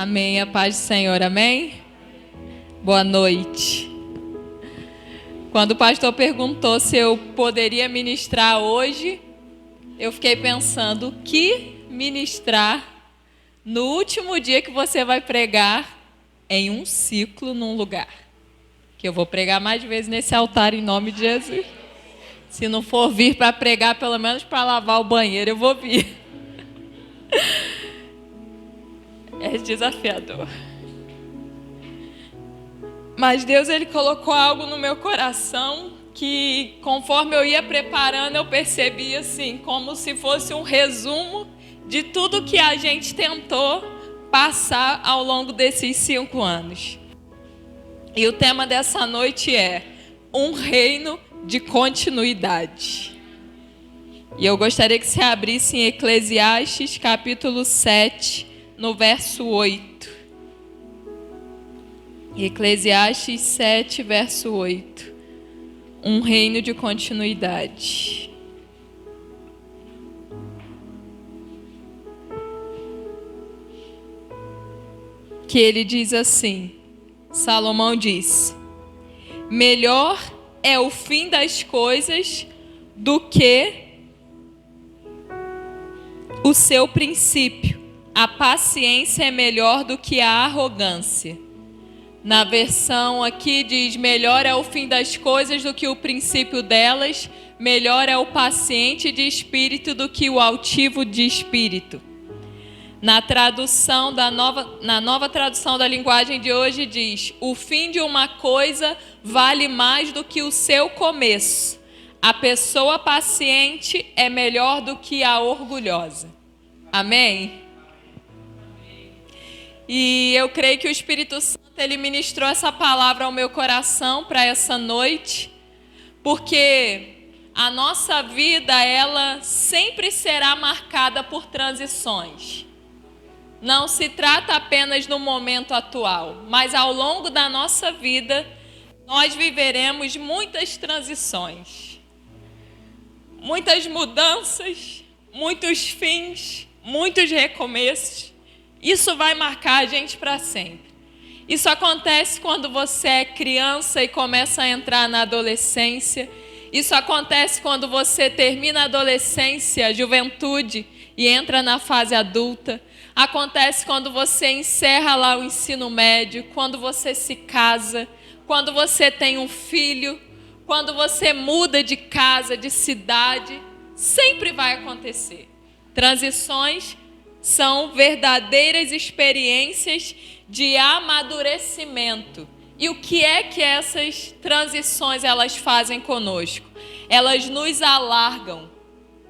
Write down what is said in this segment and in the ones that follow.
Amém, a paz do Senhor, amém? Boa noite. Quando o pastor perguntou se eu poderia ministrar hoje, eu fiquei pensando, o que ministrar no último dia que você vai pregar em um ciclo num lugar? Que eu vou pregar mais vezes nesse altar em nome de Jesus. Se não for vir para pregar, pelo menos para lavar o banheiro, eu vou vir. É desafiador. Mas Deus, Ele colocou algo no meu coração que, conforme eu ia preparando, eu percebi assim, como se fosse um resumo de tudo que a gente tentou passar ao longo desses 5 anos. E o tema dessa noite é um reino de continuidade. E eu gostaria que você abrisse em Eclesiastes capítulo 7, no verso 8. Eclesiastes 7, verso 8. Um reino de continuidade. Que ele diz assim, Salomão diz: melhor é o fim das coisas do que o seu princípio. A paciência é melhor do que a arrogância. Na versão aqui diz, melhor é o fim das coisas do que o princípio delas, melhor é o paciente de espírito do que o altivo de espírito. Na nova tradução da linguagem de hoje diz, o fim de uma coisa vale mais do que o seu começo. A pessoa paciente é melhor do que a orgulhosa. Amém? E eu creio que o Espírito Santo, ele ministrou essa palavra ao meu coração para essa noite, porque a nossa vida, ela sempre será marcada por transições. Não se trata apenas no momento atual, mas ao longo da nossa vida, nós viveremos muitas transições, muitas mudanças, muitos fins, muitos recomeços. Isso vai marcar a gente para sempre. Isso acontece quando você é criança e começa a entrar na adolescência. Isso acontece quando você termina a adolescência, a juventude e entra na fase adulta. Acontece quando você encerra lá o ensino médio, quando você se casa, quando você tem um filho, quando você muda de casa, de cidade. Sempre vai acontecer. Transições são verdadeiras experiências de amadurecimento. E o que é que essas transições elas fazem conosco? Elas nos alargam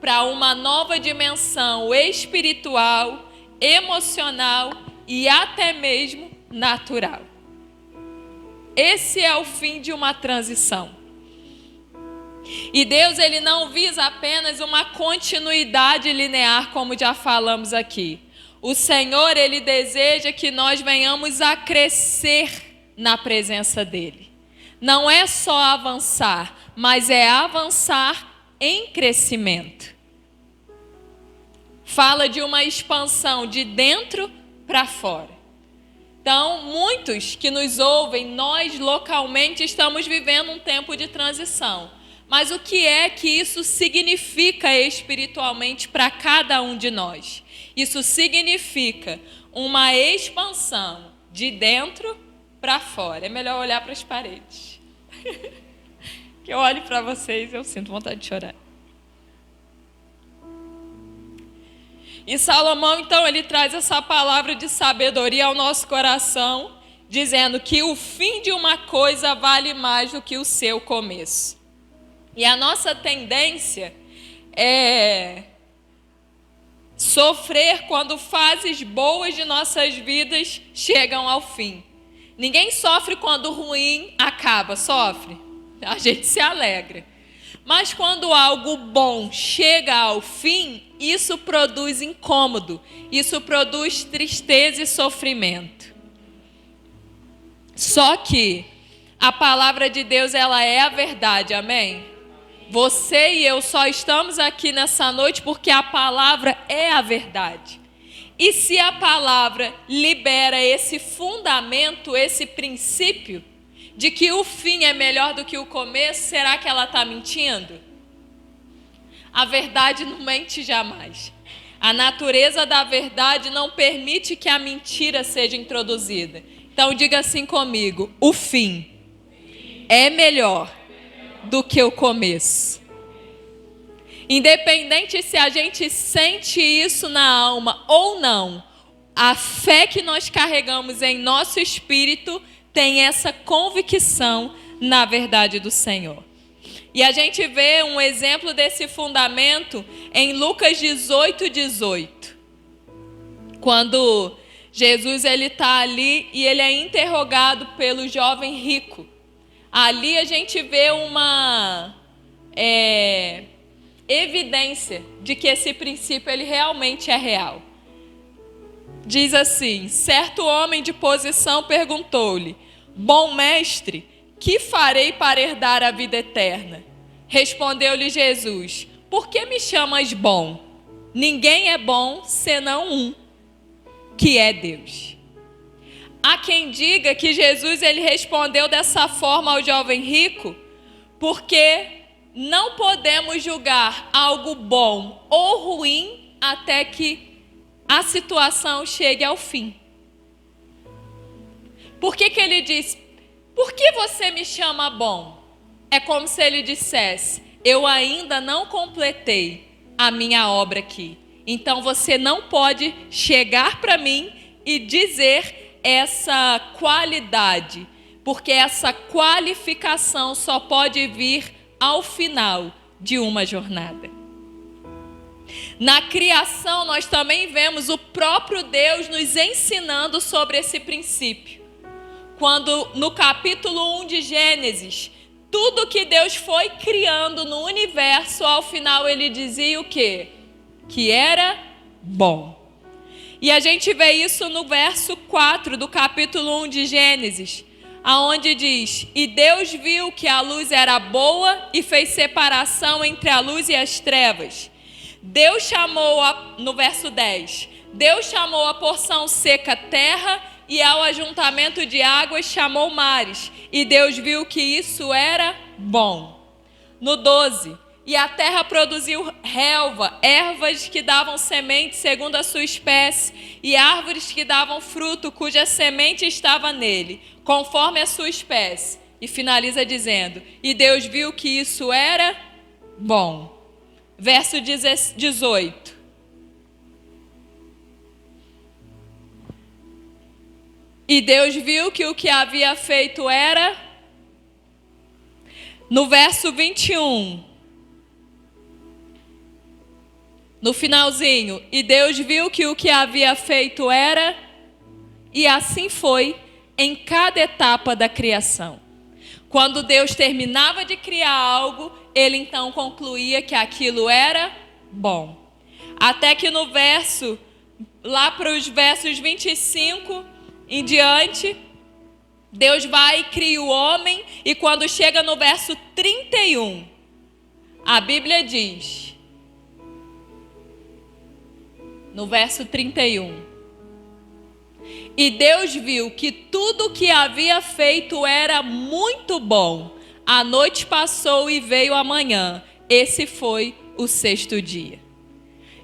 para uma nova dimensão espiritual, emocional e até mesmo natural. Esse é o fim de uma transição. E Deus, ele não visa apenas uma continuidade linear, como já falamos aqui. O Senhor, ele deseja que nós venhamos a crescer na presença dele. Não é só avançar, mas é avançar em crescimento. Fala de uma expansão de dentro para fora. Então, muitos que nos ouvem, nós localmente estamos vivendo um tempo de transição. Mas o que é que isso significa espiritualmente para cada um de nós? Isso significa uma expansão de dentro para fora. É melhor olhar para as paredes. Que eu olho para vocês e eu sinto vontade de chorar. E Salomão, então, ele traz essa palavra de sabedoria ao nosso coração, dizendo que o fim de uma coisa vale mais do que o seu começo. E a nossa tendência é sofrer quando fases boas de nossas vidas chegam ao fim. Ninguém sofre quando o ruim acaba, sofre. A gente se alegra. Mas quando algo bom chega ao fim, isso produz incômodo, isso produz tristeza e sofrimento. Só que a palavra de Deus, ela é a verdade, amém? Você e eu só estamos aqui nessa noite porque a palavra é a verdade. E se a palavra libera esse fundamento, esse princípio, de que o fim é melhor do que o começo, será que ela está mentindo? A verdade não mente jamais. A natureza da verdade não permite que a mentira seja introduzida. Então diga assim comigo: o fim é melhor do que o começo. Independente se a gente sente isso na alma ou não, a fé que nós carregamos em nosso espírito tem essa convicção na verdade do Senhor. E a gente vê um exemplo desse fundamento em Lucas 18:18. Quando Jesus está ali e ele é interrogado pelo jovem rico. Ali a gente vê uma evidência de que esse princípio ele realmente é real. Diz assim: certo homem de posição perguntou-lhe: bom mestre, que farei para herdar a vida eterna? Respondeu-lhe Jesus: por que me chamas bom? Ninguém é bom senão um, que é Deus. Há quem diga que Jesus ele respondeu dessa forma ao jovem rico porque não podemos julgar algo bom ou ruim até que a situação chegue ao fim. Por que ele diz: por que você me chama bom? É como se ele dissesse: eu ainda não completei a minha obra aqui. Então você não pode chegar para mim e dizer essa qualidade, porque essa qualificação só pode vir ao final de uma jornada. Na criação, nós também vemos o próprio Deus nos ensinando sobre esse princípio. Quando no capítulo 1 de Gênesis, tudo que Deus foi criando no universo, ao final ele dizia o quê? Que era bom. E a gente vê isso no verso 4 do capítulo 1 de Gênesis, aonde diz: e Deus viu que a luz era boa e fez separação entre a luz e as trevas. Deus chamou, no verso 10, Deus chamou a porção seca terra e ao ajuntamento de águas chamou mares. E Deus viu que isso era bom. No 12, e a terra produziu relva, ervas que davam semente segundo a sua espécie, e árvores que davam fruto cuja semente estava nele, conforme a sua espécie. E finaliza dizendo: e Deus viu que isso era bom. Verso 18. E Deus viu que o que havia feito era... No verso 21. No finalzinho. E Deus viu que o que havia feito era... E assim foi em cada etapa da criação. Quando Deus terminava de criar algo, ele então concluía que aquilo era bom. Até que no verso, lá para os versos 25 em diante, Deus vai e cria o homem, e quando chega no verso 31, a Bíblia diz, no verso 31, e Deus viu que tudo o que havia feito era muito bom. A noite passou e veio a manhã. Esse foi o sexto dia.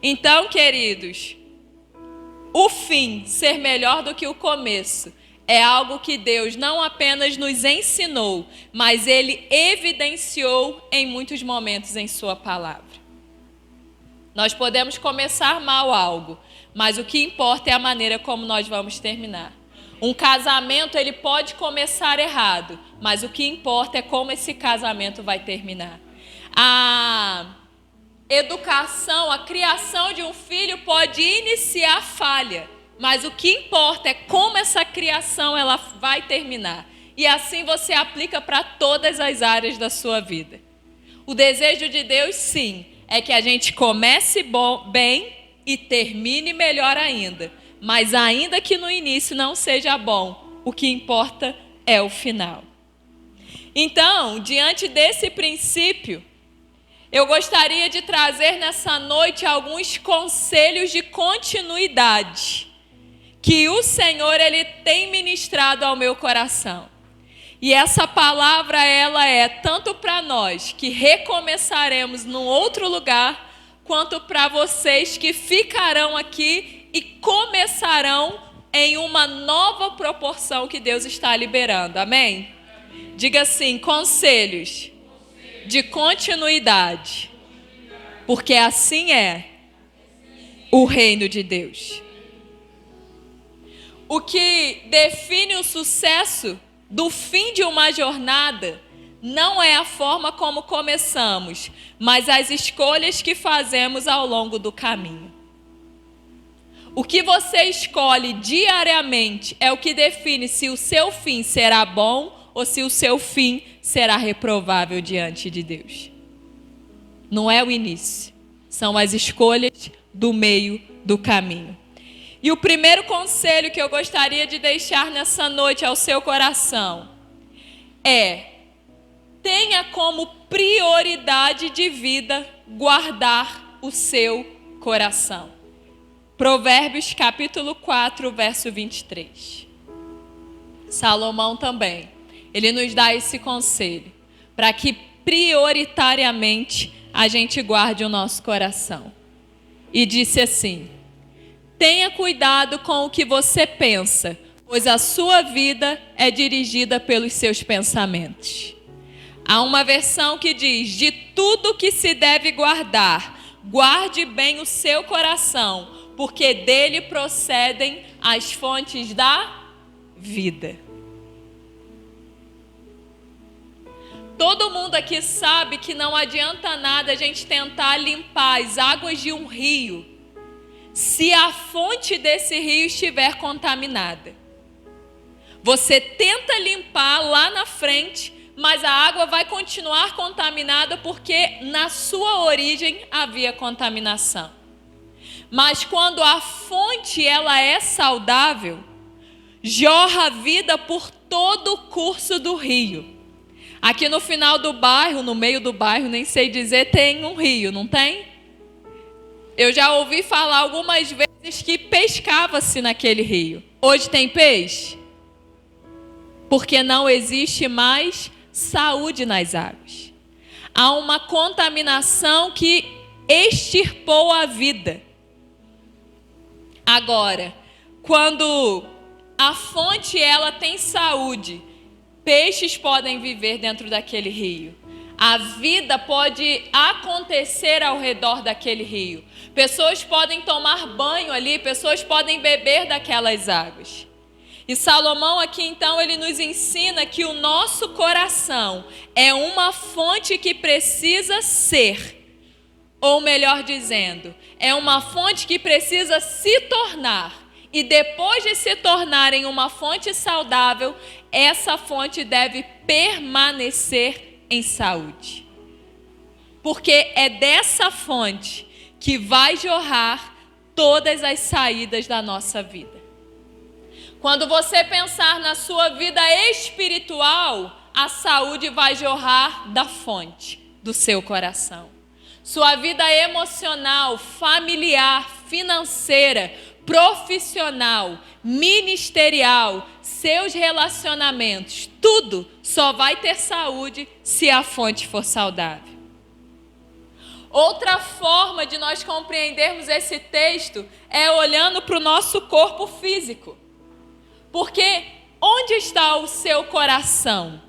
Então, queridos, o fim ser melhor do que o começo é algo que Deus não apenas nos ensinou, mas Ele evidenciou em muitos momentos em Sua palavra. Nós podemos começar mal algo, mas o que importa é a maneira como nós vamos terminar. Um casamento, ele pode começar errado, mas o que importa é como esse casamento vai terminar. A educação, a criação de um filho pode iniciar falha, mas o que importa é como essa criação ela vai terminar. E assim você aplica para todas as áreas da sua vida. O desejo de Deus, sim, é que a gente comece bem e termine melhor ainda. Mas ainda que no início não seja bom, o que importa é o final. Então, diante desse princípio, eu gostaria de trazer nessa noite alguns conselhos de continuidade que o Senhor ele tem ministrado ao meu coração. E essa palavra ela é tanto para nós que recomeçaremos num outro lugar, quanto para vocês que ficarão aqui e começarão em uma nova proporção que Deus está liberando. Amém? Diga assim: conselhos de continuidade, porque assim é o reino de Deus. O que define o sucesso do fim de uma jornada não é a forma como começamos, mas as escolhas que fazemos ao longo do caminho. O que você escolhe diariamente é o que define se o seu fim será bom ou se o seu fim será reprovável diante de Deus. Não é o início, são as escolhas do meio do caminho. E o primeiro conselho que eu gostaria de deixar nessa noite ao seu coração é: tenha como prioridade de vida guardar o seu coração. Provérbios capítulo 4, verso 23. Salomão também, ele nos dá esse conselho, para que prioritariamente a gente guarde o nosso coração. E disse assim: tenha cuidado com o que você pensa, pois a sua vida é dirigida pelos seus pensamentos. Há uma versão que diz: de tudo que se deve guardar, guarde bem o seu coração, porque dele procedem as fontes da vida. Todo mundo aqui sabe que não adianta nada a gente tentar limpar as águas de um rio se a fonte desse rio estiver contaminada. Você tenta limpar lá na frente, mas a água vai continuar contaminada porque na sua origem havia contaminação. Mas quando a fonte ela é saudável, jorra a vida por todo o curso do rio. Aqui no final do bairro, no meio do bairro, nem sei dizer, tem um rio, não tem? Eu já ouvi falar algumas vezes que pescava-se naquele rio. Hoje tem peixe? Porque não existe mais saúde nas águas. Há uma contaminação que extirpou a vida. Agora, quando a fonte ela tem saúde, peixes podem viver dentro daquele rio. A vida pode acontecer ao redor daquele rio. Pessoas podem tomar banho ali, pessoas podem beber daquelas águas. E Salomão aqui então ele nos ensina que o nosso coração é uma fonte que precisa ser, ou melhor dizendo, é uma fonte que precisa se tornar. E depois de se tornar em uma fonte saudável, essa fonte deve permanecer em saúde. Porque é dessa fonte que vai jorrar todas as saídas da nossa vida. Quando você pensar na sua vida espiritual, a saúde vai jorrar da fonte do seu coração. Sua vida emocional, familiar, financeira, profissional, ministerial, seus relacionamentos, tudo só vai ter saúde se a fonte for saudável. Outra forma de nós compreendermos esse texto é olhando para o nosso corpo físico. Porque onde está o seu coração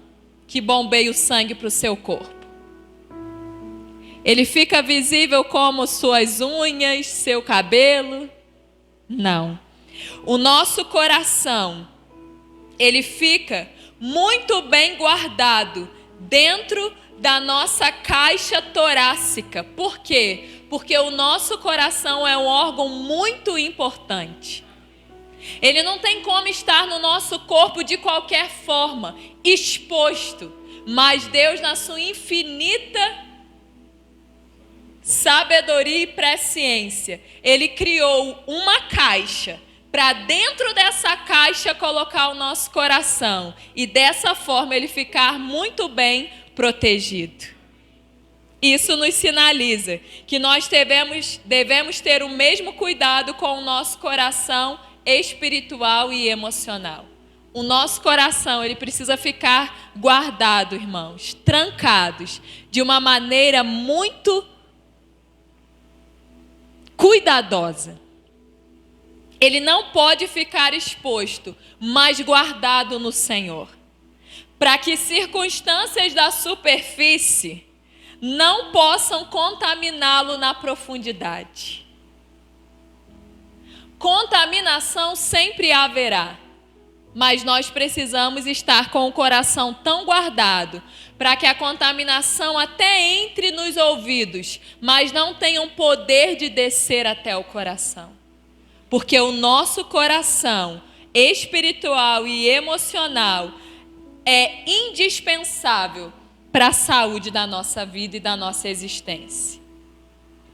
que bombeia o sangue para o seu corpo? Ele fica visível como suas unhas, seu cabelo? Não. O nosso coração, ele fica muito bem guardado dentro da nossa caixa torácica. Por quê? Porque o nosso coração é um órgão muito importante. Ele não tem como estar no nosso corpo de qualquer forma, exposto. Mas Deus, na sua infinita sabedoria e presciência, Ele criou uma caixa para dentro dessa caixa colocar o nosso coração e dessa forma ele ficar muito bem protegido. Isso nos sinaliza que nós devemos ter o mesmo cuidado com o nosso coração espiritual e emocional. O nosso coração, ele precisa ficar guardado, irmãos, trancados, de uma maneira muito cuidadosa. Ele não pode ficar exposto, mas guardado no Senhor, para que circunstâncias da superfície não possam contaminá-lo na profundidade. Contaminação sempre haverá, mas nós precisamos estar com o coração tão guardado para que a contaminação até entre nos ouvidos, mas não tenha um poder de descer até o coração. Porque o nosso coração espiritual e emocional é indispensável para a saúde da nossa vida e da nossa existência.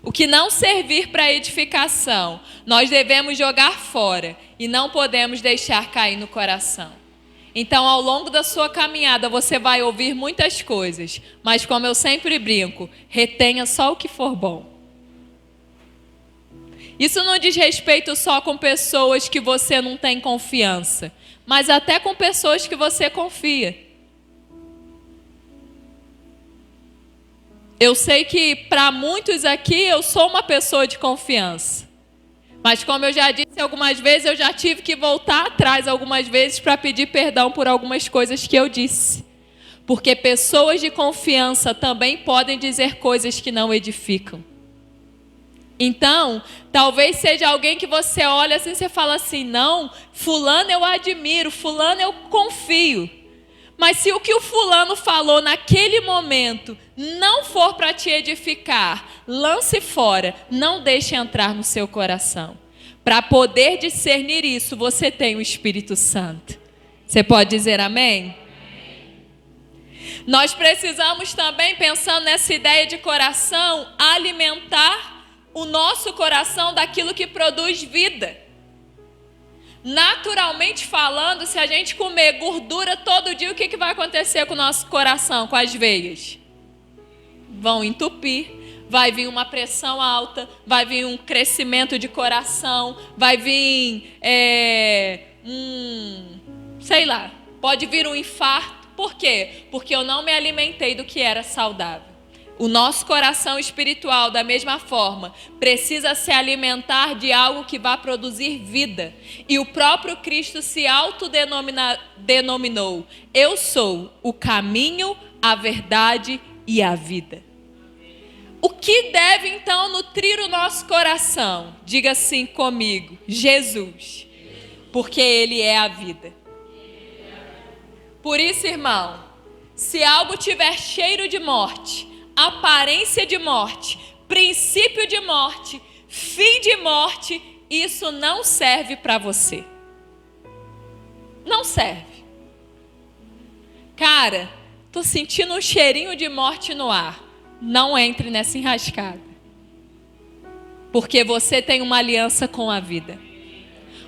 O que não servir para edificação, nós devemos jogar fora e não podemos deixar cair no coração. Então, ao longo da sua caminhada, você vai ouvir muitas coisas, mas como eu sempre brinco, retenha só o que for bom. Isso não diz respeito só com pessoas que você não tem confiança, mas até com pessoas que você confia. Eu sei que para muitos aqui eu sou uma pessoa de confiança. Mas como eu já disse algumas vezes, eu já tive que voltar atrás algumas vezes para pedir perdão por algumas coisas que eu disse. Porque pessoas de confiança também podem dizer coisas que não edificam. Então, talvez seja alguém que você olha assim e você fala assim, não, fulano eu admiro, fulano eu confio. Mas se o que o fulano falou naquele momento não for para te edificar, lance fora, não deixe entrar no seu coração. Para poder discernir isso, você tem o Espírito Santo. Você pode dizer amém? Nós precisamos também, pensando nessa ideia de coração, alimentar o nosso coração daquilo que produz vida. Naturalmente falando, se a gente comer gordura todo dia, o que vai acontecer com o nosso coração, com as veias? Vão entupir, vai vir uma pressão alta, vai vir um crescimento de coração, vai vir, sei lá, pode vir um infarto. Por quê? Porque eu não me alimentei do que era saudável. O nosso coração espiritual, da mesma forma, precisa se alimentar de algo que vai produzir vida. E o próprio Cristo se autodenominou: eu sou o caminho, a verdade e a vida. O que deve então nutrir o nosso coração? Diga assim comigo: Jesus, porque Ele é a vida. Por isso, irmão, se algo tiver cheiro de morte, aparência de morte, princípio de morte, fim de morte, isso não serve para você. Não serve. Cara, tô sentindo um cheirinho de morte no ar. Não entre nessa enrascada. Porque você tem uma aliança com a vida.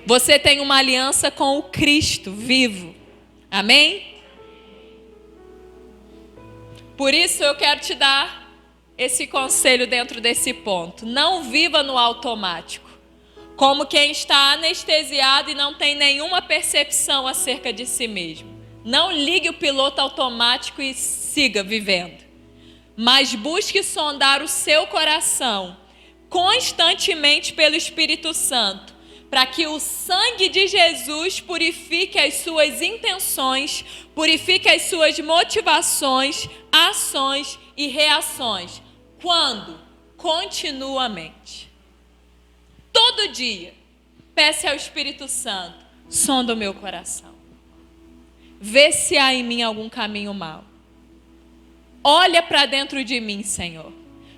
Você tem uma aliança com o Cristo vivo. Amém? Por isso eu quero te dar esse conselho dentro desse ponto. Não viva no automático, como quem está anestesiado e não tem nenhuma percepção acerca de si mesmo. Não ligue o piloto automático e siga vivendo. Mas busque sondar o seu coração constantemente pelo Espírito Santo, para que o sangue de Jesus purifique as suas intenções, purifique as suas motivações, ações e reações. Quando? Continuamente. Todo dia, peça ao Espírito Santo: sonda o meu coração. Vê se há em mim algum caminho mau. Olha para dentro de mim, Senhor,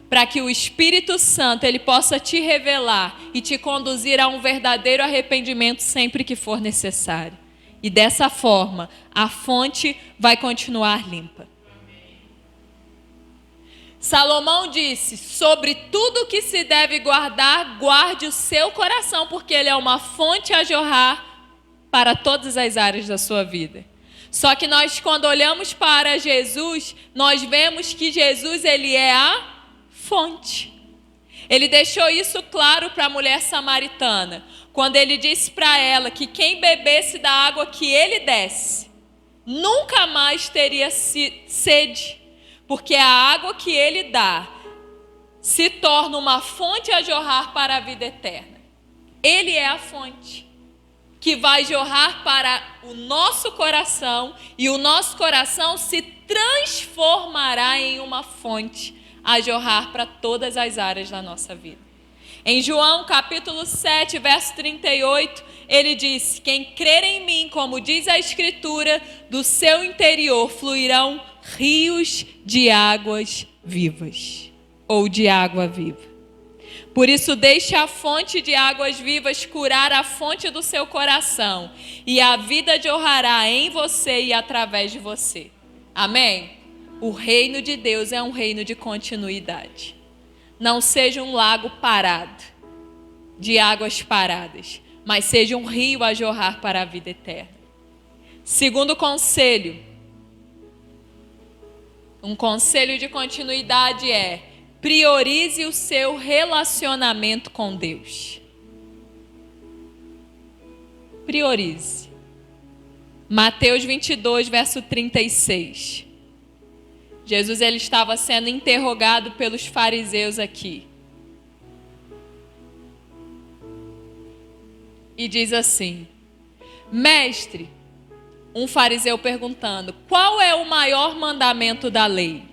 para que o Espírito Santo ele possa te revelar e te conduzir a um verdadeiro arrependimento sempre que for necessário. E dessa forma, a fonte vai continuar limpa. Salomão disse: sobre tudo que se deve guardar, guarde o seu coração, porque ele é uma fonte a jorrar para todas as áreas da sua vida. Só que nós, quando olhamos para Jesus, nós vemos que Jesus ele é a fonte. Ele deixou isso claro para a mulher samaritana, quando ele disse para ela que quem bebesse da água que ele desse, nunca mais teria sede, porque a água que ele dá se torna uma fonte a jorrar para a vida eterna. Ele é a fonte que vai jorrar para o nosso coração, e o nosso coração se transformará em uma fonte a jorrar para todas as áreas da nossa vida. Em João capítulo 7, verso 38, ele disse: quem crer em mim, como diz a Escritura, do seu interior fluirão rios de águas vivas, ou de água viva. Por isso deixe a fonte de águas vivas curar a fonte do seu coração, e a vida jorrará em você e através de você. Amém? O reino de Deus é um reino de continuidade. Não seja um lago parado, de águas paradas, mas seja um rio a jorrar para a vida eterna. Segundo conselho, um conselho de continuidade é: priorize o seu relacionamento com Deus. Priorize. Mateus 22, verso 36. Jesus ele estava sendo interrogado pelos fariseus aqui. E diz assim: mestre, um fariseu perguntando, qual é o maior mandamento da lei?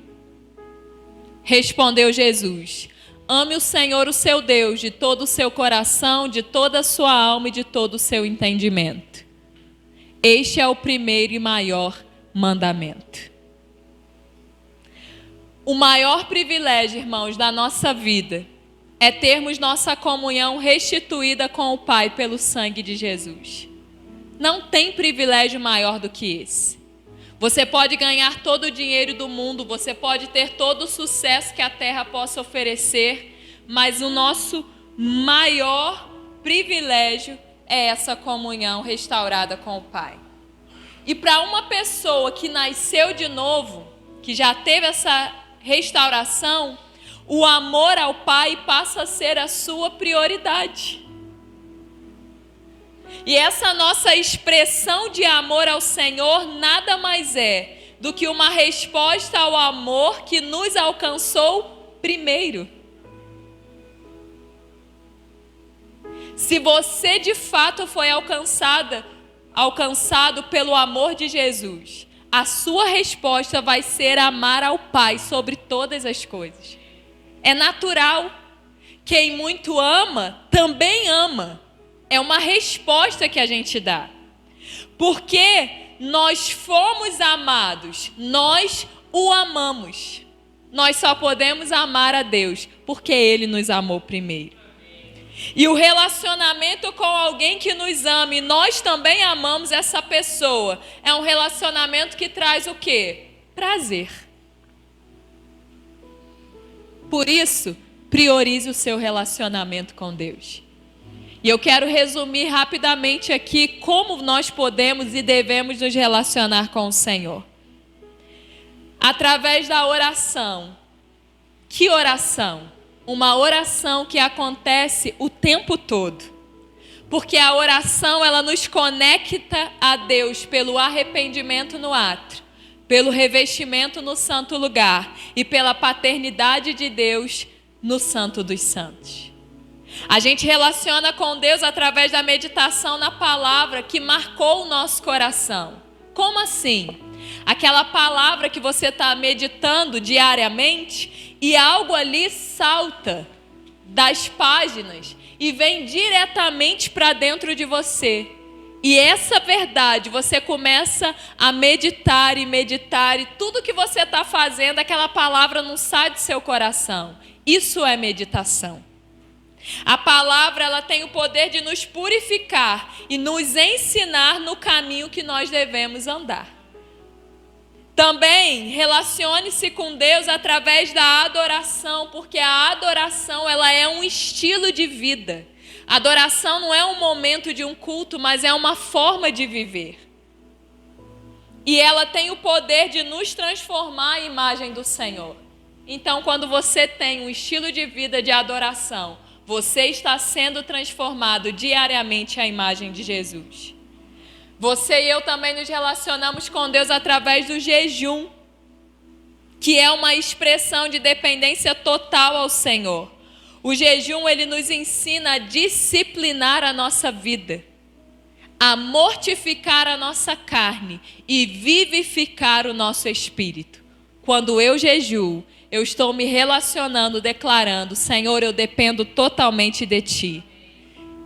Respondeu Jesus: ame o Senhor, o seu Deus, de todo o seu coração, de toda a sua alma e de todo o seu entendimento. Este é o primeiro e maior mandamento. O maior privilégio, irmãos, da nossa vida é termos nossa comunhão restituída com o Pai pelo sangue de Jesus. Não tem privilégio maior do que esse. Você pode ganhar todo o dinheiro do mundo, você pode ter todo o sucesso que a terra possa oferecer, mas o nosso maior privilégio é essa comunhão restaurada com o Pai. E para uma pessoa que nasceu de novo, que já teve essa restauração, o amor ao Pai passa a ser a sua prioridade. E essa nossa expressão de amor ao Senhor nada mais é do que uma resposta ao amor que nos alcançou primeiro. Se você de fato foi alcançado pelo amor de Jesus, a sua resposta vai ser amar ao Pai sobre todas as coisas. É natural. Quem muito ama, também ama. É uma resposta que a gente dá. Porque nós fomos amados, nós o amamos. Nós só podemos amar a Deus porque Ele nos amou primeiro. E o relacionamento com alguém que nos ama e nós também amamos essa pessoa é um relacionamento que traz o quê? Prazer. Por isso, priorize o seu relacionamento com Deus. E eu quero resumir rapidamente aqui como nós podemos e devemos nos relacionar com o Senhor. Através da oração. Que oração? Uma oração que acontece o tempo todo. Porque a oração, ela nos conecta a Deus pelo arrependimento no átrio, pelo revestimento no santo lugar e pela paternidade de Deus no Santo dos Santos. A gente relaciona com Deus através da meditação na palavra que marcou o nosso coração. Como assim? Aquela palavra que você está meditando diariamente e algo ali salta das páginas e vem diretamente para dentro de você. E essa verdade você começa a meditar e tudo que você está fazendo, aquela palavra não sai do seu coração. Isso é meditação. A palavra, ela tem o poder de nos purificar e nos ensinar no caminho que nós devemos andar. Também relacione-se com Deus através da adoração, porque a adoração, ela é um estilo de vida. A adoração não é um momento de um culto, mas é uma forma de viver. E ela tem o poder de nos transformar à imagem do Senhor. Então, quando você tem um estilo de vida de adoração, você está sendo transformado diariamente à imagem de Jesus. Você e eu também nos relacionamos com Deus através do jejum, que é uma expressão de dependência total ao Senhor. O jejum, ele nos ensina a disciplinar a nossa vida, a mortificar a nossa carne e vivificar o nosso espírito. Quando eu jejuo, eu estou me relacionando, declarando: Senhor, eu dependo totalmente de Ti.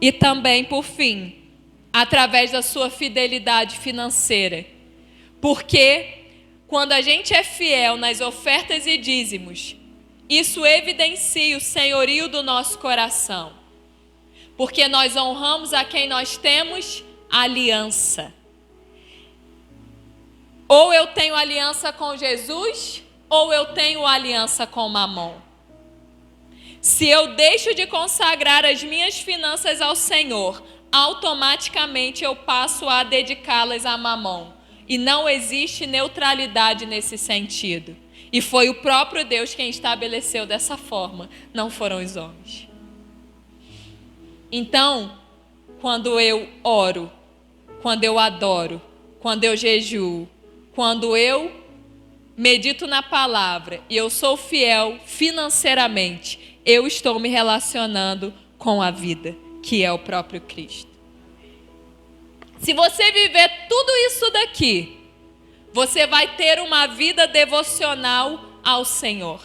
E também, por fim, através da sua fidelidade financeira. Porque quando a gente é fiel nas ofertas e dízimos, isso evidencia o senhorio do nosso coração. Porque nós honramos a quem nós temos aliança. Ou eu tenho aliança com Jesus, ou eu tenho aliança com Mamon. Se eu deixo de consagrar as minhas finanças ao Senhor, automaticamente eu passo a dedicá-las a Mamon. E não existe neutralidade nesse sentido. E foi o próprio Deus quem estabeleceu dessa forma, não foram os homens. Então, quando eu oro, quando eu adoro, quando eu jejuo, quando eu medito na palavra e eu sou fiel financeiramente, eu estou me relacionando com a vida, que é o próprio Cristo. Se você viver tudo isso daqui, você vai ter uma vida devocional ao Senhor.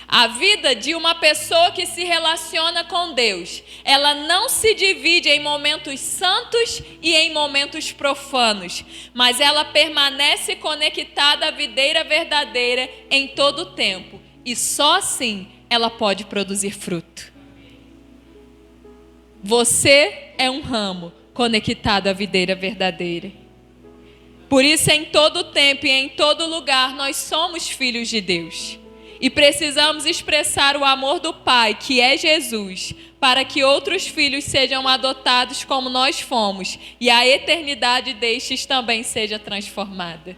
A vida de uma pessoa que se relaciona com Deus, ela não se divide em momentos santos e em momentos profanos, mas ela permanece conectada à videira verdadeira em todo o tempo. E só assim ela pode produzir fruto. Você é um ramo conectado à videira verdadeira. Por isso, em todo tempo e em todo lugar, nós somos filhos de Deus. E precisamos expressar o amor do Pai, que é Jesus, para que outros filhos sejam adotados como nós fomos, e a eternidade destes também seja transformada.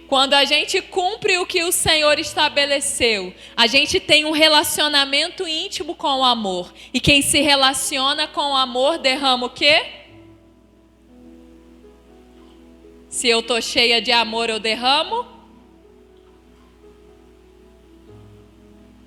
Quando a gente cumpre o que o Senhor estabeleceu, a gente tem um relacionamento íntimo com o amor. E quem se relaciona com o amor derrama o quê? Se eu estou cheia de amor, eu derramo.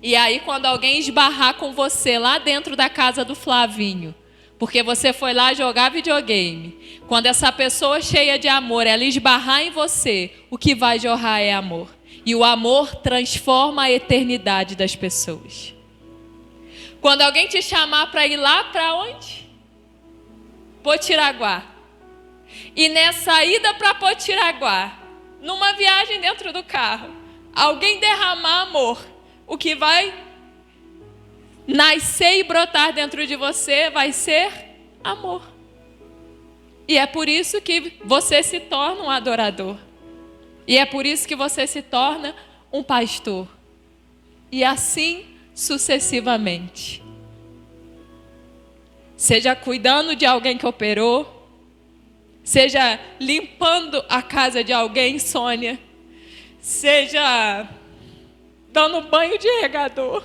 E aí, quando alguém esbarrar com você lá dentro da casa do Flavinho, porque você foi lá jogar videogame, quando essa pessoa cheia de amor, ela esbarrar em você, o que vai jorrar é amor. E o amor transforma a eternidade das pessoas. Quando alguém te chamar para ir lá para onde? Potiraguá. E nessa ida para Potiraguá, numa viagem dentro do carro, alguém derramar amor, o que vai nascer e brotar dentro de você vai ser amor. E é por isso que você se torna um adorador. E é por isso que você se torna um pastor. E assim sucessivamente. Seja cuidando de alguém que operou, seja limpando a casa de alguém, Sônia, seja dando banho de regador.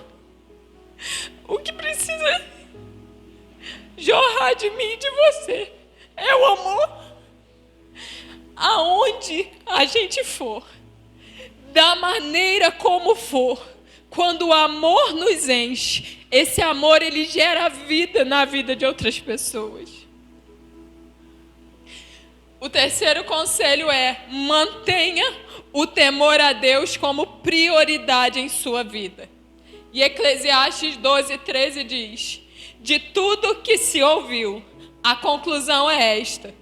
O que precisa jorrar de mim e de você é o amor. Aonde a gente for, da maneira como for, quando o amor nos enche, esse amor ele gera vida na vida de outras pessoas. O terceiro conselho é: mantenha o temor a Deus como prioridade em sua vida. E Eclesiastes 12:13 diz: de tudo que se ouviu, a conclusão é esta: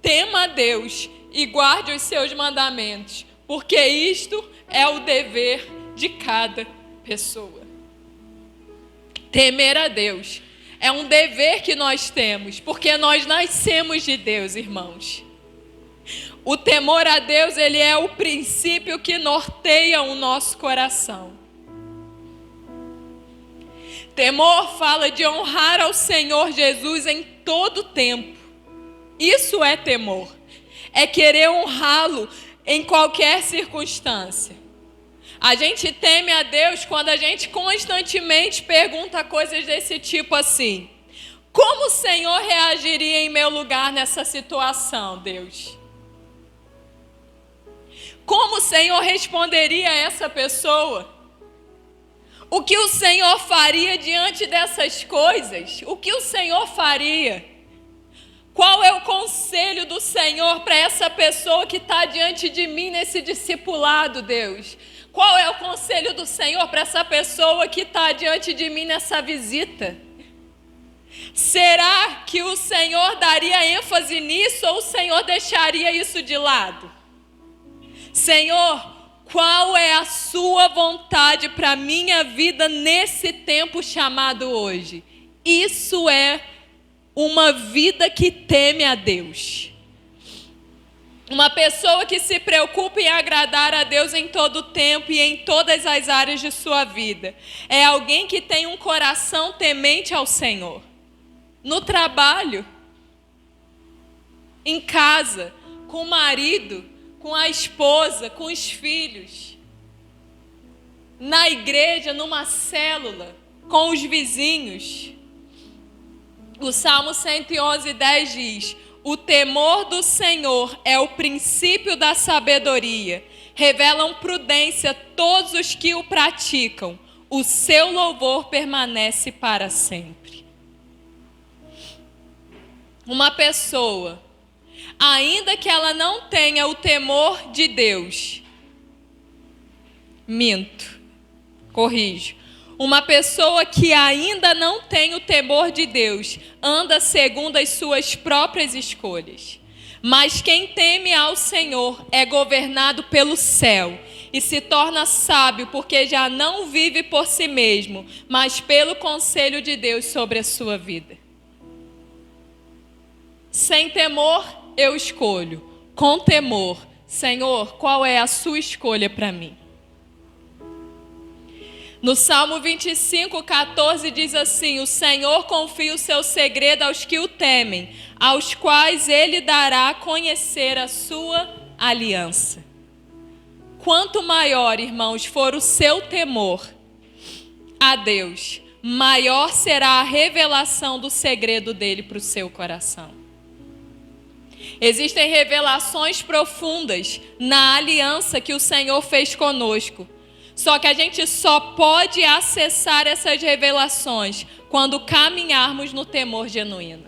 tema a Deus e guarde os seus mandamentos, porque isto é o dever de cada pessoa. Temer a Deus é um dever que nós temos, porque nós nascemos de Deus, irmãos. O temor a Deus, ele é o princípio que norteia o nosso coração. Temor fala de honrar ao Senhor Jesus em todo tempo. Isso é temor. É querer honrá-lo em qualquer circunstância. A gente teme a Deus quando a gente constantemente pergunta coisas desse tipo assim: como o Senhor reagiria em meu lugar nessa situação, Deus? Como o Senhor responderia a essa pessoa? O que o Senhor faria diante dessas coisas? O que o Senhor faria? Qual é o conselho do Senhor para essa pessoa que está diante de mim nesse discipulado, Deus? Qual é o conselho do Senhor para essa pessoa que está diante de mim nessa visita? Será que o Senhor daria ênfase nisso ou o Senhor deixaria isso de lado? Senhor, qual é a sua vontade para a minha vida nesse tempo chamado hoje? Isso é uma vida que teme a Deus. Uma pessoa que se preocupa em agradar a Deus em todo o tempo e em todas as áreas de sua vida. É alguém que tem um coração temente ao Senhor. No trabalho, em casa, com o marido, com a esposa, com os filhos. Na igreja, numa célula, com os vizinhos. O Salmo 111:10 diz: o temor do Senhor é o princípio da sabedoria. Revelam prudência todos os que o praticam. O seu louvor permanece para sempre. Uma pessoa, ainda que ela não tenha o temor de Deus, corrijo. Uma pessoa que ainda não tem o temor de Deus, anda segundo as suas próprias escolhas. Mas quem teme ao Senhor é governado pelo céu e se torna sábio, porque já não vive por si mesmo, mas pelo conselho de Deus sobre a sua vida. Sem temor, eu escolho. Com temor, Senhor, qual é a sua escolha para mim? No Salmo 25:14 diz assim: o Senhor confia o seu segredo aos que o temem, aos quais ele dará a conhecer a sua aliança. Quanto maior, irmãos, for o seu temor a Deus, maior será a revelação do segredo dele para o seu coração. Existem revelações profundas na aliança que o Senhor fez conosco. Só que a gente só pode acessar essas revelações quando caminharmos no temor genuíno.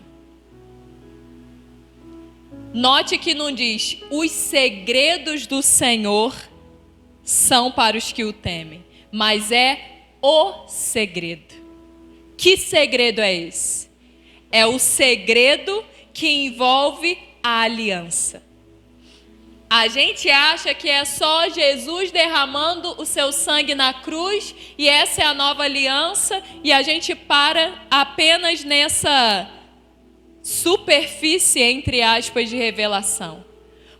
Note que não diz: os segredos do Senhor são para os que o temem, mas é o segredo. Que segredo é esse? É o segredo que envolve a aliança. A gente acha que é só Jesus derramando o seu sangue na cruz e essa é a nova aliança, e a gente para apenas nessa superfície, entre aspas, de revelação.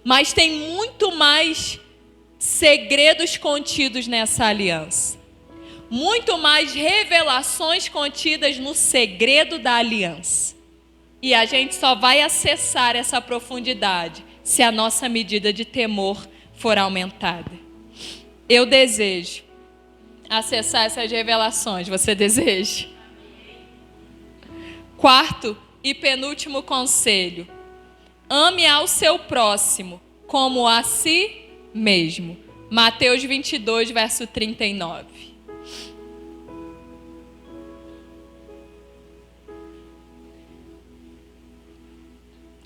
Mas tem muito mais segredos contidos nessa aliança. Muito mais revelações contidas no segredo da aliança. E a gente só vai acessar essa profundidade se a nossa medida de temor for aumentada. Eu desejo acessar essas revelações. Você deseja? Quarto e penúltimo conselho: ame ao seu próximo como a si mesmo. Mateus 22, verso 39.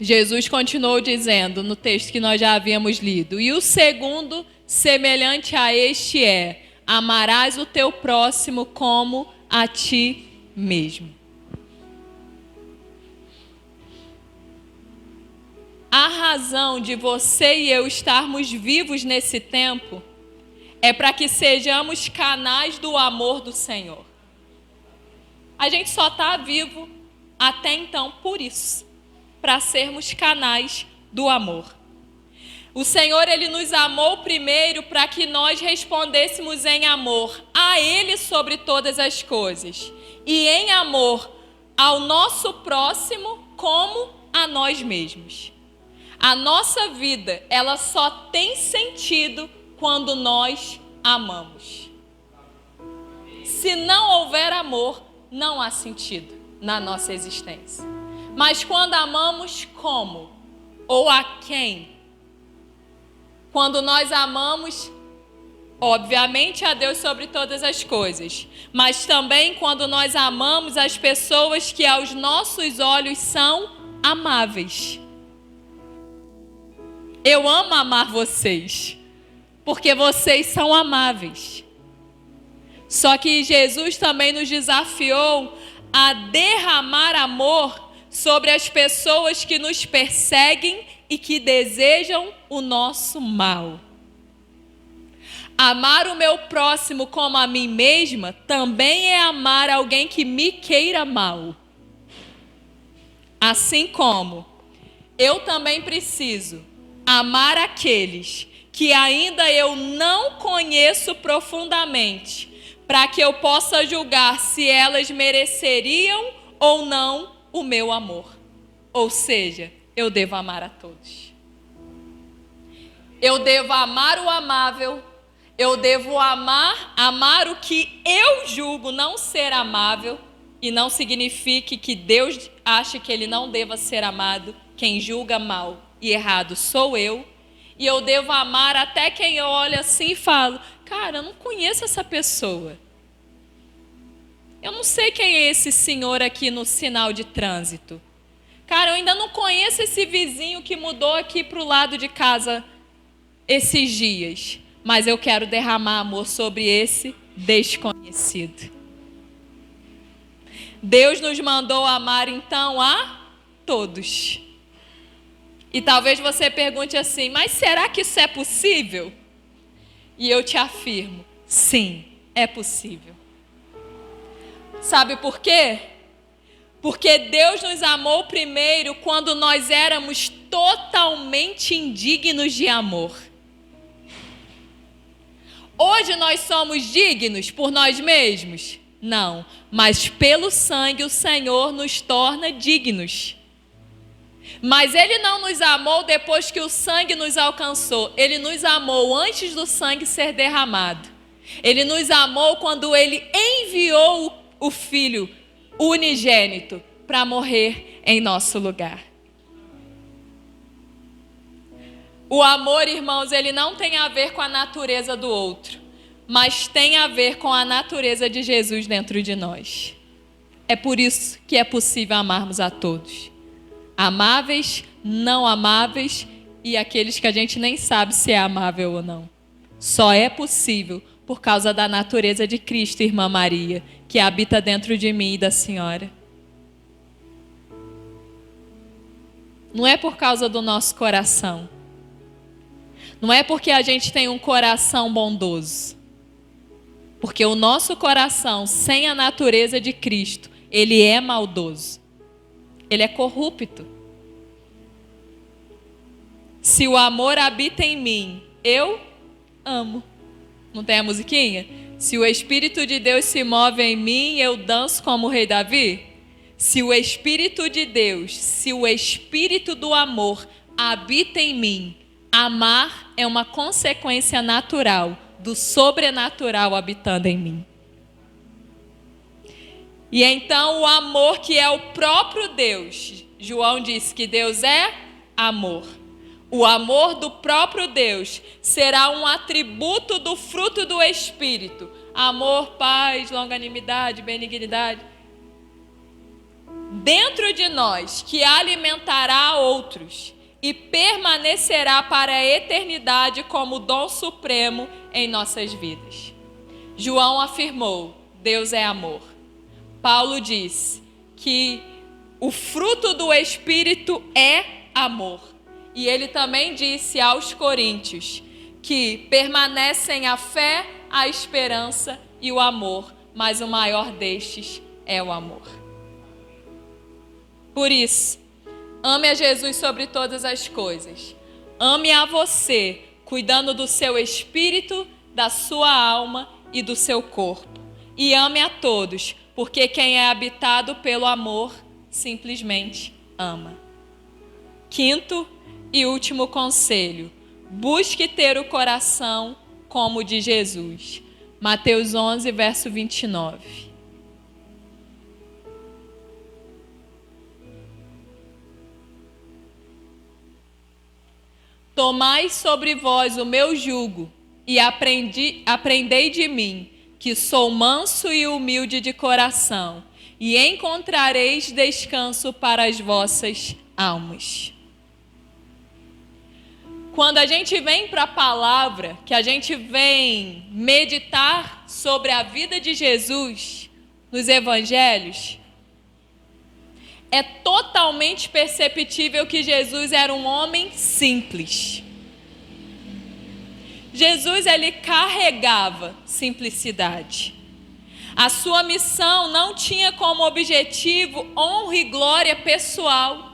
Jesus continuou dizendo no texto que nós já havíamos lido: e o segundo, semelhante a este é: amarás o teu próximo como a ti mesmo. A razão de você e eu estarmos vivos nesse tempo é para que sejamos canais do amor do Senhor. A gente só está vivo até então por isso, para sermos canais do amor. O Senhor, Ele nos amou primeiro para que nós respondêssemos em amor a Ele sobre todas as coisas. E em amor ao nosso próximo como a nós mesmos. A nossa vida, ela só tem sentido quando nós amamos. Se não houver amor, não há sentido na nossa existência. Mas quando amamos, como? Ou a quem? Quando nós amamos, obviamente, a Deus sobre todas as coisas. Mas também quando nós amamos as pessoas que aos nossos olhos são amáveis. Eu amo amar vocês, porque vocês são amáveis. Só que Jesus também nos desafiou a derramar amor sobre as pessoas que nos perseguem e que desejam o nosso mal. Amar o meu próximo como a mim mesma também é amar alguém que me queira mal. Assim como eu também preciso amar aqueles que ainda eu não conheço profundamente, para que eu possa julgar se elas mereceriam ou não o meu amor. Ou seja, eu devo amar a todos. Eu devo amar o amável, eu devo amar o que eu julgo não ser amável, e não signifique que Deus ache que ele não deva ser amado. Quem julga mal e errado sou eu. E eu devo amar até quem eu olho assim e falo, cara, eu não conheço essa pessoa. Eu não sei quem é esse senhor aqui no sinal de trânsito. Cara, eu ainda não conheço esse vizinho que mudou aqui para o lado de casa esses dias. Mas eu quero derramar amor sobre esse desconhecido. Deus nos mandou amar então a todos. E talvez você pergunte assim, mas será que isso é possível? E eu te afirmo, sim, é possível. Sabe por quê? Porque Deus nos amou primeiro quando nós éramos totalmente indignos de amor. Hoje nós somos dignos por nós mesmos? Não, mas pelo sangue o Senhor nos torna dignos. Mas Ele não nos amou depois que o sangue nos alcançou. Ele nos amou antes do sangue ser derramado. Ele nos amou quando Ele enviou o Filho unigênito para morrer em nosso lugar. O amor, irmãos, ele não tem a ver com a natureza do outro, mas tem a ver com a natureza de Jesus dentro de nós. É por isso que é possível amarmos a todos. Amáveis, não amáveis e aqueles que a gente nem sabe se é amável ou não. Só é possível por causa da natureza de Cristo, irmã Maria, que habita dentro de mim e da senhora. Não é por causa do nosso coração. Não é porque a gente tem um coração bondoso. Porque o nosso coração, sem a natureza de Cristo, ele é maldoso. Ele é corrupto. Se o amor habita em mim, eu amo. Não tem a musiquinha? Se o Espírito de Deus se move em mim, eu danço como o rei Davi. Se o Espírito de Deus, se o Espírito do amor habita em mim, amar é uma consequência natural do sobrenatural habitando em mim. E então o amor que é o próprio Deus, João disse que Deus é amor. O amor do próprio Deus será um atributo do fruto do Espírito. Amor, paz, longanimidade, benignidade. Dentro de nós, que alimentará outros e permanecerá para a eternidade como dom supremo em nossas vidas. João afirmou, Deus é amor. Paulo disse que o fruto do Espírito é amor. E ele também disse aos coríntios que permanecem a fé, a esperança e o amor, mas o maior destes é o amor. Por isso, ame a Jesus sobre todas as coisas. Ame a você, cuidando do seu espírito, da sua alma e do seu corpo. E ame a todos, porque quem é habitado pelo amor, simplesmente ama. Quinto e último conselho: busque ter o coração como o de Jesus. Mateus 11, verso 29. Tomai sobre vós o meu jugo e aprendei de mim, que sou manso e humilde de coração, e encontrareis descanso para as vossas almas. Quando a gente vem para a palavra, que a gente vem meditar sobre a vida de Jesus nos evangelhos, é totalmente perceptível que Jesus era um homem simples. Jesus, ele carregava simplicidade. A sua missão não tinha como objetivo honra e glória pessoal.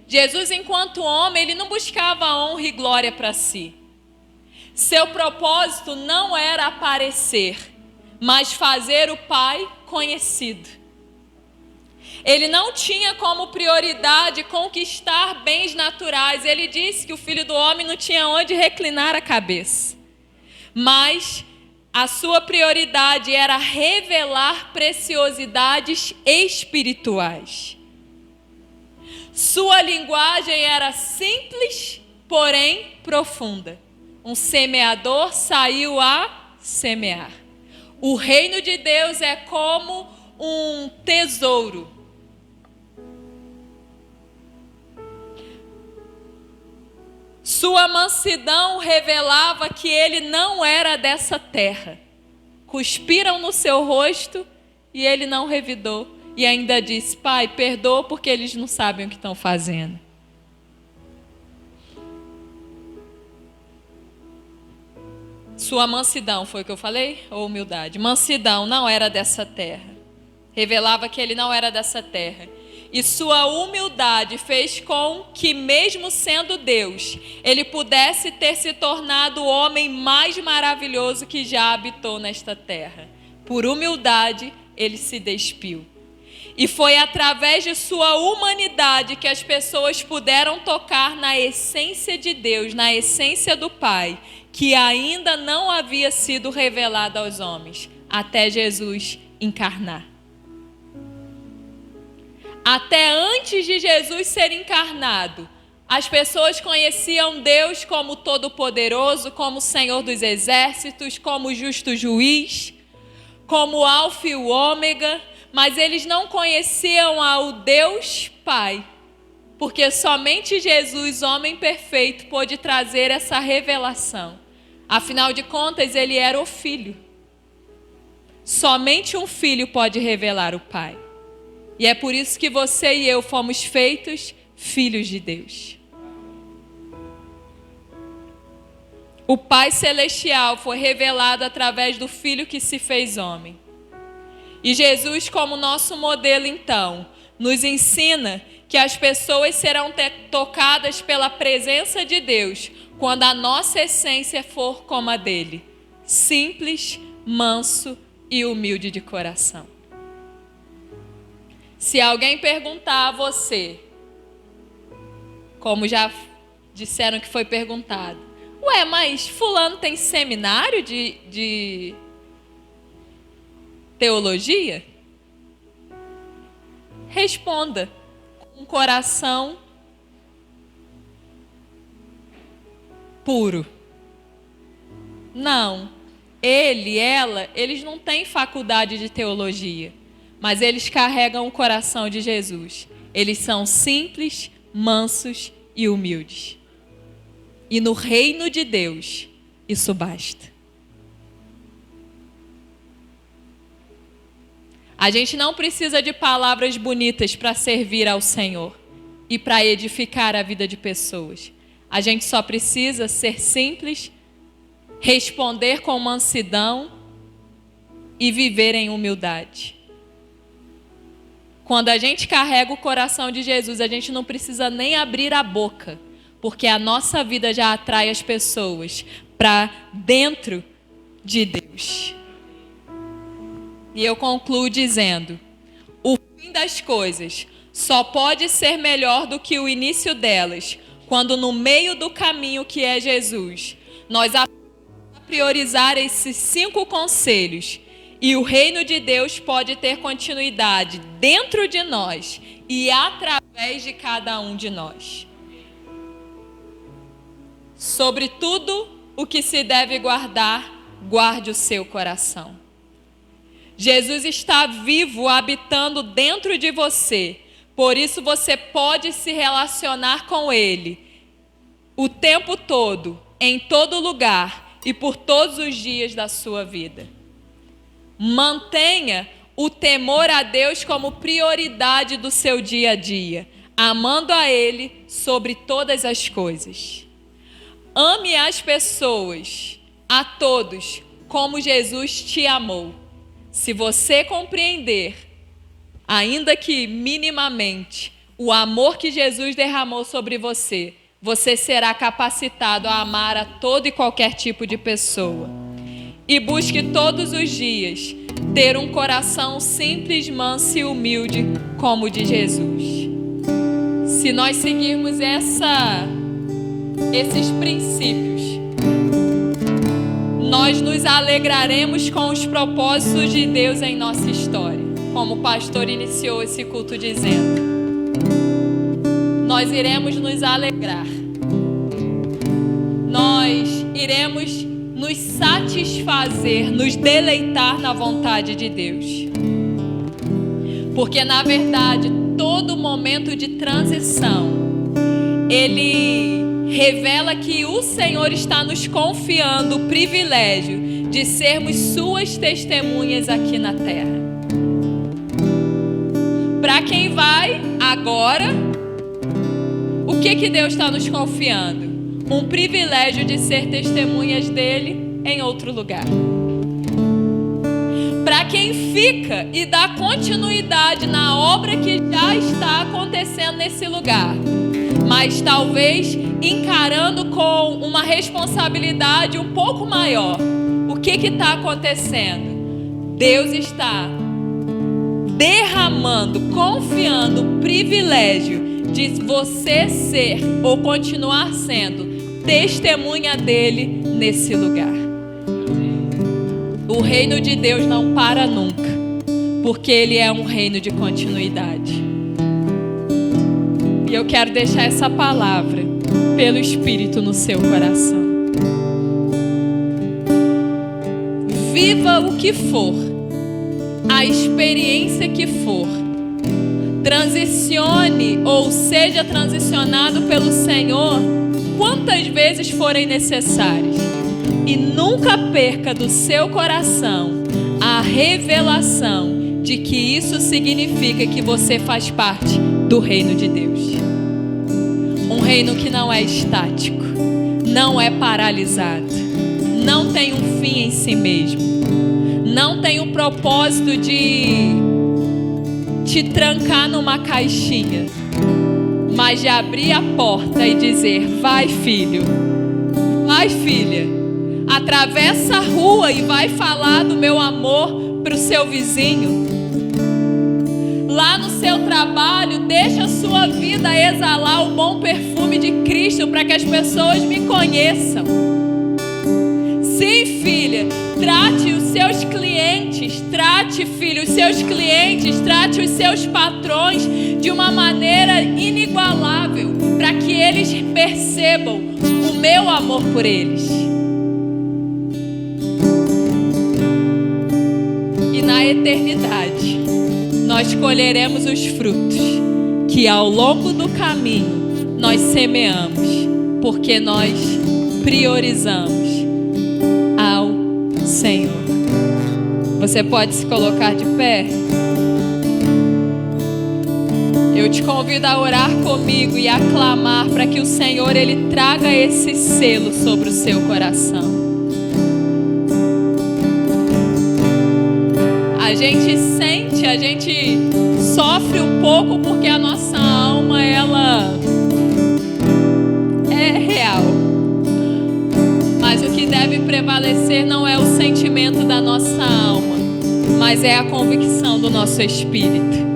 Jesus, enquanto homem, ele não buscava honra e glória para si. Seu propósito não era aparecer, mas fazer o Pai conhecido. Ele não tinha como prioridade conquistar bens naturais. Ele disse que o Filho do Homem não tinha onde reclinar a cabeça. Mas a sua prioridade era revelar preciosidades espirituais. Sua linguagem era simples, porém profunda. Um semeador saiu a semear. O reino de Deus é como um tesouro. Sua mansidão revelava que ele não era dessa terra. Cuspiram no seu rosto e ele não revidou. E ainda disse: Pai, perdoa porque eles não sabem o que estão fazendo. Sua mansidão, foi o que eu falei? Ou humildade? Mansidão, não era dessa terra. Revelava que ele não era dessa terra. E sua humildade fez com que, mesmo sendo Deus, ele pudesse ter se tornado o homem mais maravilhoso que já habitou nesta terra. Por humildade, ele se despiu. E foi através de sua humanidade que as pessoas puderam tocar na essência de Deus, na essência do Pai, que ainda não havia sido revelada aos homens, até Jesus encarnar. Até antes de Jesus ser encarnado, as pessoas conheciam Deus como Todo-Poderoso, como Senhor dos Exércitos, como Justo Juiz, como Alfa e o Ômega, mas eles não conheciam ao Deus Pai, porque somente Jesus, homem perfeito, pôde trazer essa revelação. Afinal de contas, ele era o Filho. Somente um Filho pode revelar o Pai. E é por isso que você e eu fomos feitos filhos de Deus. O Pai Celestial foi revelado através do Filho que se fez homem. E Jesus, como nosso modelo, então, nos ensina que as pessoas serão tocadas pela presença de Deus quando a nossa essência for como a dele, simples, manso e humilde de coração. Se alguém perguntar a você, como já disseram que foi perguntado, ué, mas fulano tem seminário de teologia? Responda com um coração puro. Não, eles não têm faculdade de teologia. Mas eles carregam o coração de Jesus. Eles são simples, mansos e humildes. E no reino de Deus, isso basta. A gente não precisa de palavras bonitas para servir ao Senhor e para edificar a vida de pessoas. A gente só precisa ser simples, responder com mansidão e viver em humildade. Quando a gente carrega o coração de Jesus, a gente não precisa nem abrir a boca, porque a nossa vida já atrai as pessoas para dentro de Deus. E eu concluo dizendo: o fim das coisas só pode ser melhor do que o início delas, quando no meio do caminho que é Jesus, nós priorizar esses 5 conselhos, e o reino de Deus pode ter continuidade dentro de nós e através de cada um de nós. Sobre tudo o que se deve guardar, guarde o seu coração. Jesus está vivo, habitando dentro de você. Por isso você pode se relacionar com Ele o tempo todo, em todo lugar e por todos os dias da sua vida. Mantenha o temor a Deus como prioridade do seu dia a dia, amando a Ele sobre todas as coisas. Ame as pessoas, a todos, como Jesus te amou. Se você compreender, ainda que minimamente, o amor que Jesus derramou sobre você, você será capacitado a amar a todo e qualquer tipo de pessoa. E busque todos os dias ter um coração simples, manso e humilde como o de Jesus. Se nós seguirmos esses princípios, nós nos alegraremos com os propósitos de Deus em nossa história, como o pastor iniciou esse culto dizendo. Nós iremos nos alegrar. Nós iremos nos satisfazer, nos deleitar na vontade de Deus. Porque, na verdade, todo momento de transição, ele revela que o Senhor está nos confiando o privilégio de sermos suas testemunhas aqui na terra. Para quem vai agora, o que Deus está nos confiando? Um privilégio de ser testemunhas dele em outro lugar. Para quem fica e dá continuidade na obra que já está acontecendo nesse lugar, mas talvez encarando com uma responsabilidade um pouco maior. O que está acontecendo? Deus está derramando, confiando o privilégio de você ser ou continuar sendo testemunha dele nesse lugar. O reino de Deus não para nunca, porque ele é um reino de continuidade. E eu quero deixar essa palavra pelo Espírito no seu coração. Viva o que for, a experiência que for, transicione ou seja transicionado pelo Senhor quantas vezes forem necessárias, e nunca perca do seu coração a revelação de que isso significa que você faz parte do reino de Deus. Um reino que não é estático, não é paralisado, não tem um fim em si mesmo, não tem o propósito de te trancar numa caixinha, mas de abrir a porta e dizer: vai, filho, vai, filha, atravessa a rua e vai falar do meu amor para o seu vizinho. Lá no seu trabalho, deixa a sua vida exalar o bom perfume de Cristo para que as pessoas me conheçam. Sim, filha, trate os seus clientes, trate, filho, os seus clientes, trate os seus patrões de uma maneira inigualável, para que eles percebam o meu amor por eles. E na eternidade, nós colheremos os frutos que ao longo do caminho nós semeamos, porque nós priorizamos ao Senhor. Você pode se colocar de pé? Eu te convido a orar comigo e a clamar para que o Senhor ele traga esse selo sobre o seu coração. A gente sente, a gente sofre um pouco porque a nossa alma, ela é real. Mas o que deve prevalecer não é o sentimento da nossa alma, mas é a convicção do nosso espírito.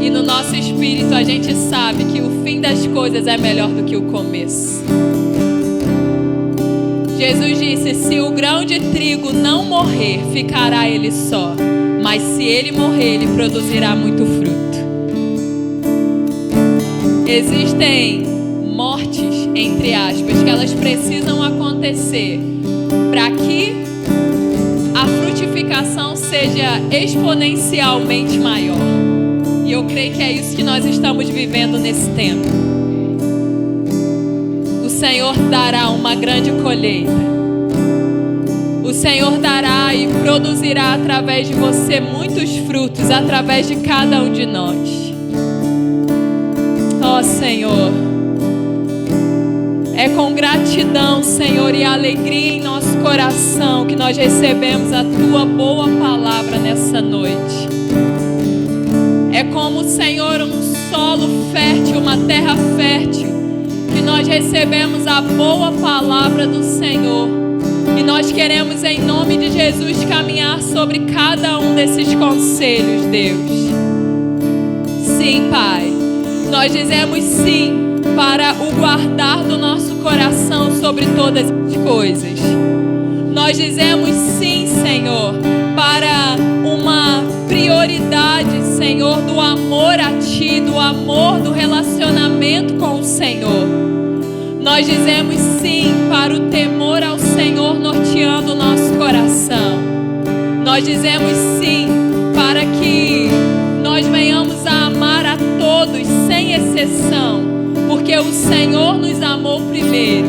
E no nosso espírito a gente sabe que o fim das coisas é melhor do que o começo. Jesus disse: se o grão de trigo não morrer, ficará ele só. Mas se ele morrer, ele produzirá muito fruto. Existem mortes, entre aspas, que elas precisam acontecer para que a frutificação seja exponencialmente maior. E eu creio que é isso que nós estamos vivendo nesse tempo. O Senhor dará uma grande colheita. O Senhor dará e produzirá através de você muitos frutos, através de cada um de nós. Ó Senhor, é com gratidão, Senhor, e alegria em nosso coração que nós recebemos a Tua boa palavra nessa noite. É como, Senhor, um solo fértil, uma terra fértil, que nós recebemos a boa palavra do Senhor. E nós queremos, em nome de Jesus, caminhar sobre cada um desses conselhos, Deus. Sim, Pai. Nós dizemos sim para o guardar do nosso coração sobre todas as coisas. Nós dizemos sim, Senhor, para uma prioridade, Senhor, do amor a Ti, do amor, do relacionamento com o Senhor. Nós dizemos sim para o temor ao Senhor norteando o nosso coração. Nós dizemos sim para que nós venhamos a amar a todos sem exceção, porque o Senhor nos amou primeiro.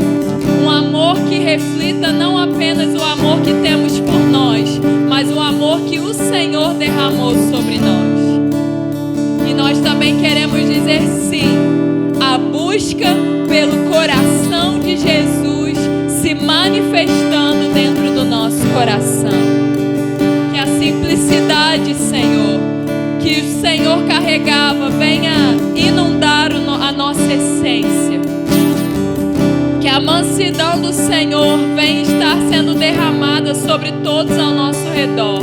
Um amor que reflita não apenas o amor que temos por nós, mas o amor que o Senhor derramou sobre nós. E nós também queremos dizer sim à busca pelo coração de Jesus se manifestando dentro do nosso coração. Que a simplicidade, Senhor, que o Senhor carregava venha inundar a nossa essência. Que a mansidão do Senhor venha estar sendo derramada sobre todos ao nosso redor.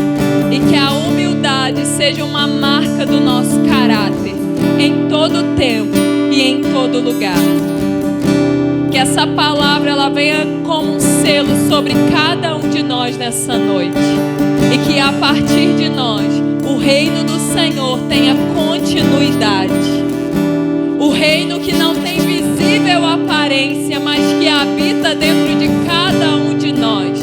E que a humildade seja uma marca do nosso caráter em todo tempo e em todo lugar. Que essa palavra ela venha como um selo sobre cada um de nós nessa noite. E que a partir de nós o reino do Senhor tenha continuidade. O reino que não tem visível aparência, mas que habita dentro de cada um de nós.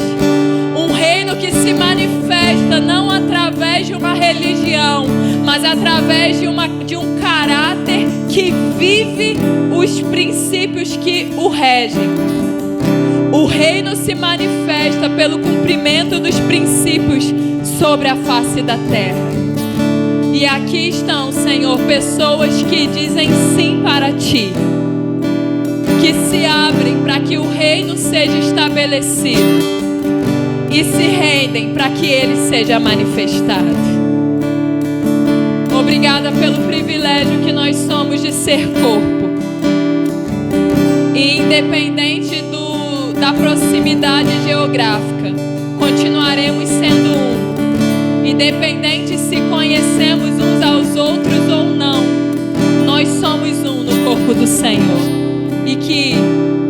Um reino que se manifesta não através de uma religião, mas através de um caráter que vive os princípios que o regem. O reino se manifesta pelo cumprimento dos princípios sobre a face da terra. E aqui estão, Senhor, pessoas que dizem sim para Ti, que se abrem para que o reino seja estabelecido e se rendem para que Ele seja manifestado. Obrigada pelo privilégio que nós somos de ser corpo. E independente da proximidade geográfica, continuaremos sendo um. Independente se conhecemos uns aos outros ou não, nós somos um no corpo do Senhor. E que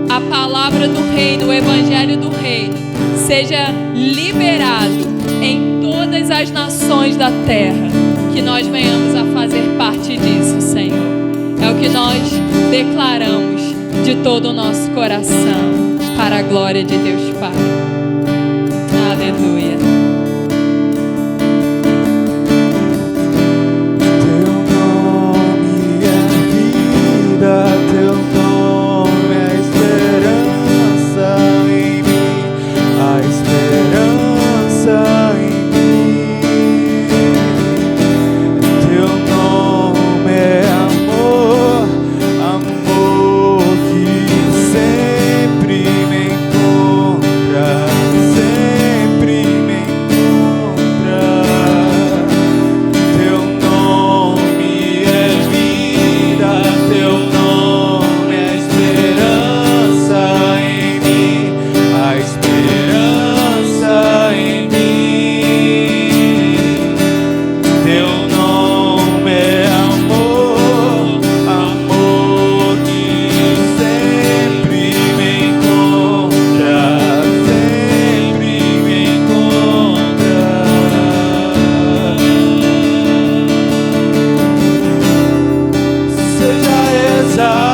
a palavra do reino, o evangelho do reino, seja liberado em todas as nações da terra. Que nós venhamos a fazer parte disso, Senhor. É o que nós declaramos de todo o nosso coração, para a glória de Deus Pai. Aleluia. Teu nome é esperança em mim, a esperança em mim. Teu nome é amor, amor que sempre me encontra, sempre me esperança